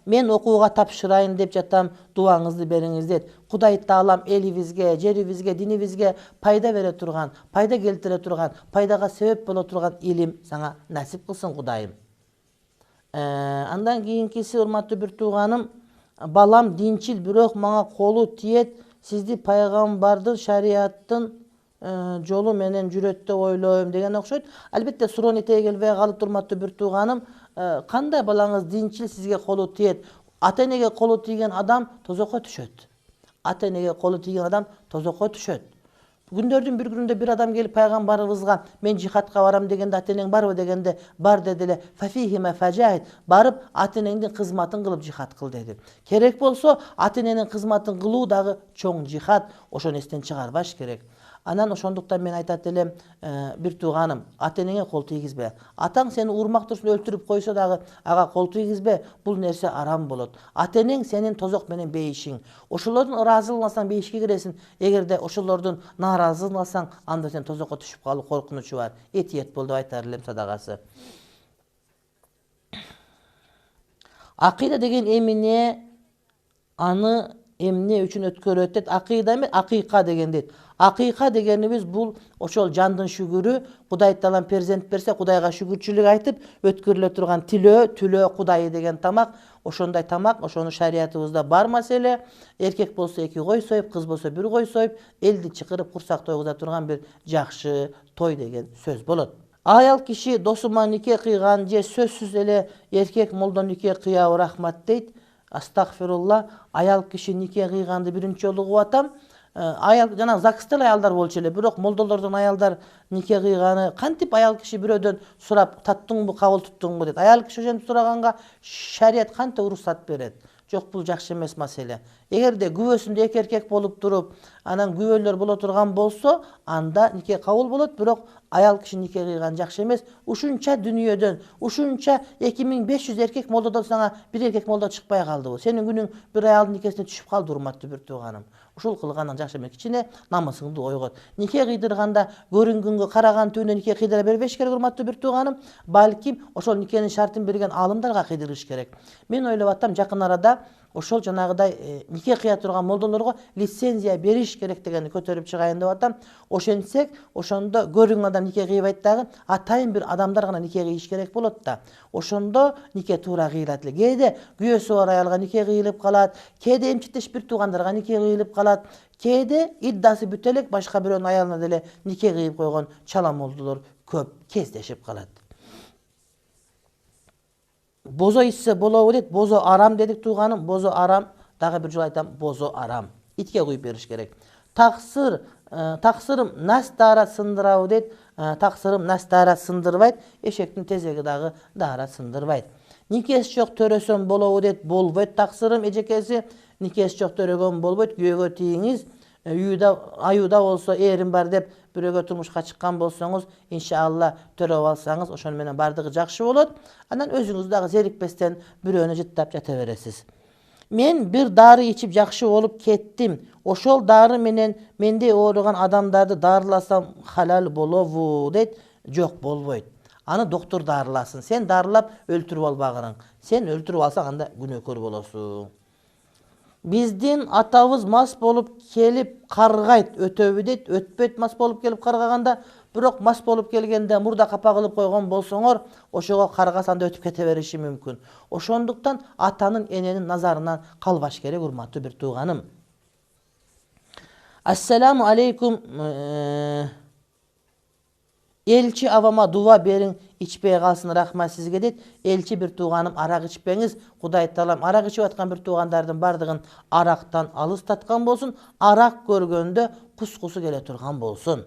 Men okuuga tapşırayın dep жатам, дуаңызды бериңиz дейт. Кудай Таалам элибизге, жерибизге, динибизге пайда бере турган, пайда келтире турган, пайдага себеп боло турган илим сага насип кылсын Кудайым. Андан кийинкиси, урматтуу бир тууганым, балам динчил, бирок мага колу тиет, сизди пайгамбардын шариаттын жолу менен жүрөт деп ойлойм деген окшойт. Албетте суроону этеге келбей калып, урматтуу бир тууганым, кандай балаңыз динчил, сизге колу тиет? Ата энеге колу тийген адам тозокко түшөт. Ата энеге колу тийген адам тозокко түшөт. Күндөрдүн бир күнүндө бир адам келип пайгамбарыбызга мен жихадка барам дегенде, ата энең барбы дегенде, бар деди эле. Фафихима фажахид, барып ата энеңдин кызматын кылып жихад кыл деди. Керек болсо ата эненин кызматын кылуу дагы чоң жихад, ошону эстен чыгарбаш керек. Анан ошондуктан мен айтат элем, бир тууганым, ата энеңе кол тийгизбе. Атаң сени урмак турсун өлтүрүп койсо дагы ага кол тийгизбе. Бул нерсе арам болот. Ата энең сенин тозок менен бейишиң. Ошолордун ыраазылыгын алсаң бейишке киресиң. Эгерде ошолордун нааразылыгын алсаң, анда сен тозокко түшүп калуу коркунучу бар. Этиет бол деп айтар элем садагасы. Акыйда деген эмне, аны эмне үчүн өткөрөт дейт? Акыйда эмес, акыйка деген дейт. Акыйка дегенибиз бул ошол жандын шүгүрү, Кудай Таалам перзент берсе, Кудайга шүгүрчүлүк айтып өткөрүлө турган түлөө Кудайы деген тамак, ошондой тамак, ошону шариятыбызда бар маселе. Эркек болсо 2 кой союп, кыз болсо 1 кой союп, элди чакырып курсак тойгуза турган бир жакшы той деген сөз болот. Аял киши досума нике кыйган же сөзсүз эле эркек молдо нике кыябы рахмат дейт. Астагфирулла, аял киши нике кыйганды биринчи жолу угуп атам. Аял жана ЗАГСта аялдар болчу эле, бирок молдолордун аялдар нике кыйганы кантип аял киши бирөөдөн сурап таттыңбы, кабыл туттуңбу дейт. Аял киши ошентип сураганга шарият кантип уруксат берет? Жок, бул жакшы эмес маселе. Эгерде күбөсүндө 2 эркек болуп туруп, анан күбөлөр боло турган болсо, анда нике кабыл болот, бирок аял киши нике кыйган жакшы эмес. Ушунча дүйнөдөн, ушунча 2500 эркек молдодон сага 1 эркек молдо чыкпай калдыбы? Сенин күнүң бир аялдын никесине түшүп калды, урматтуу бир тууганым. Ушул кылганың жакшы эмес. Кичине намысыңды ойгот. Нике кыйдырганда көрүнгөнгө караган түбүнө нике кыйдыра бербеш керек, урматтуу бир тууганым. Балким ошол никенин шартын берген алымдарга кыйдырыш керек. Мен ойлоп атам, жакын арада ошол жанагыдай нике кыя турган молдолорго лицензия бериш керек дегенди көтөрүп чыгайын деп атам. Ошентсек, ошондо көрүнгөн адам нике кыйбайт дагы, атайын бир адамдар гана нике кыйыш керек болот да. Ошондо нике туура кыйылат эле. Кээде күйөөсү бар аялга нике кыйылып калат, кээде эмчиктеш бир туугандарга нике кыйылып калат, кээде иддасы бүтө элек башка бирөөнүн аялына деле нике кыйып койгон чала молдолор көп кездешип калат. Бозо ичсе болобу дейт. Бозо арам дедик тууганым. Бозо арам. Дагы бир жолу айтам, бозо арам. Итке куюп бериш керек. Таксырым нас дара сындырабы дейт. Таксырым нас дара сындырбайт. Эшектин тезеги дагы дара сындырбайт. Никеси жок төрөсөм болобу дейт. Болбойт таксырым эжекеси. Никеси жок төрөгөн болбойт. Күйөөгө тийиңиз. Аюуда болсо эрим бар деп бирөөгө турмушка чыккан болсоңуз, иншалла төрөп алсаңыз, ошону менен бардыгы жакшы болот. Анан өзүңүз дагы зерикпестен бирөөнү жыттап жата бересиз. Мен бир дары ичип жакшы болуп кеттим. Ошол дары менен мендей ооруган адамдарды дарыласам халал болобу дейт. Жок, болбойт. Аны доктор дарыласын. Сен дарылап өлтүрүп албагырың. Сен өлтүрүп алсаң анда күнөөкөр болосуң. Биздин атабыз мас болуп келип каргайт, өтөбү дейт. Өтпөйт мас болуп келип каргаганда, бирок мас болуп келгенде мурда капа кылып койгон болсоңор, ошого каргаса анда өтүп кете бериши мүмкүн. Ошондуктан атанын, эненин назарынан калбаш керек, урматтуу бир тууганым. Ассаламу алейкум. Элчи авама дуа бериң, ичпей калсын, рахмат сизге дейт. Элчи бир тууганым, арак ичпеңиз. Кудай Таалам арак ичип аткан бир туугандардын бардыгын арактан алыстаткан болсун. Арак көргөндө кускусу келе турган болсун.